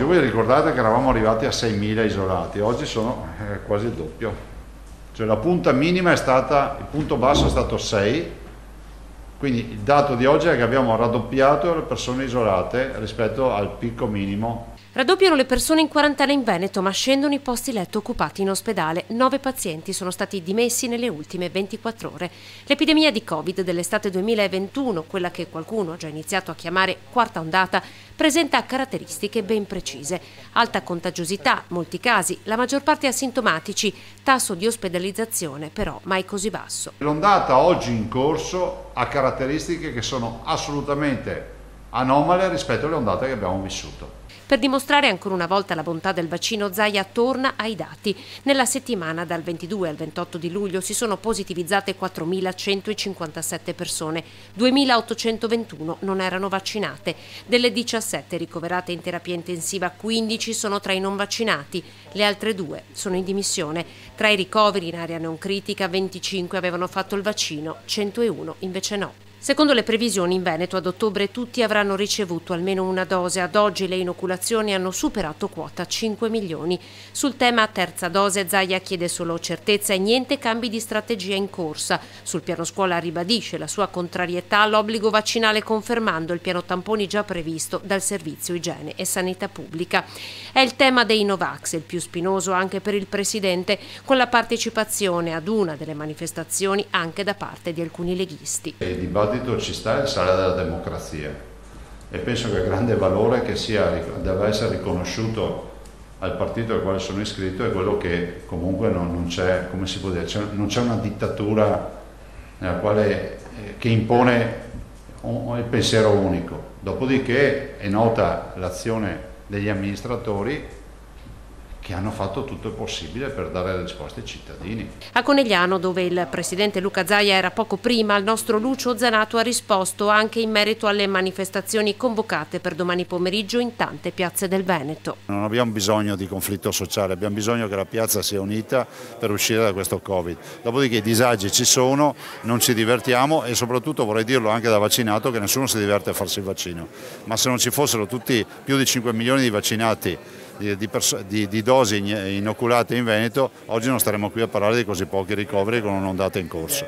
Voi ricordate che eravamo arrivati a 6.000 isolati, oggi sono quasi il doppio, cioè la punta minima è stata, il punto basso è stato 6, quindi il dato di oggi è che abbiamo raddoppiato le persone isolate rispetto al picco minimo. Raddoppiano le persone in quarantena in Veneto, ma scendono i posti letto occupati in ospedale. 9 pazienti sono stati dimessi nelle ultime 24 ore. L'epidemia di Covid dell'estate 2021, quella che qualcuno ha già iniziato a chiamare quarta ondata, presenta caratteristiche ben precise. Alta contagiosità, molti casi, la maggior parte asintomatici, tasso di ospedalizzazione però mai così basso. L'ondata oggi in corso ha caratteristiche che sono assolutamente anomale rispetto alle ondate che abbiamo vissuto. Per dimostrare ancora una volta la bontà del vaccino, Zaia torna ai dati. Nella settimana dal 22 al 28 di luglio si sono positivizzate 4.157 persone, 2.821 non erano vaccinate. Delle 17 ricoverate in terapia intensiva, 15 sono tra i non vaccinati, le altre 2 sono in dimissione. Tra i ricoveri in area non critica, 25 avevano fatto il vaccino, 101 invece no. Secondo le previsioni, in Veneto ad ottobre tutti avranno ricevuto almeno una dose. Ad oggi le inoculazioni hanno superato quota 5 milioni. Sul tema terza dose, Zaia chiede solo certezza e niente cambi di strategia in corsa. Sul piano scuola ribadisce la sua contrarietà all'obbligo vaccinale, confermando il piano tamponi già previsto dal Servizio Igiene e Sanità Pubblica. È il tema dei Novax, il più spinoso anche per il Presidente, con la partecipazione ad una delle manifestazioni anche da parte di alcuni leghisti. Il dibattito ci sta, il sale della democrazia, e penso che il grande valore che deve essere riconosciuto al partito al quale sono iscritto è quello che comunque non c'è, come si può dire, non c'è una dittatura che impone il pensiero unico. Dopodiché è nota l'azione degli amministratori che hanno fatto tutto il possibile per dare risposte ai cittadini. A Conegliano, dove il presidente Luca Zaia era poco prima, il nostro Lucio Zanato ha risposto anche in merito alle manifestazioni convocate per domani pomeriggio in tante piazze del Veneto. Non abbiamo bisogno di conflitto sociale, abbiamo bisogno che la piazza sia unita per uscire da questo Covid. Dopodiché i disagi ci sono, non ci divertiamo e soprattutto vorrei dirlo anche da vaccinato che nessuno si diverte a farsi il vaccino. Ma se non ci fossero tutti più di 5 milioni di vaccinati, di dosi inoculate in Veneto, oggi non staremmo qui a parlare di così pochi ricoveri con un'ondata in corso.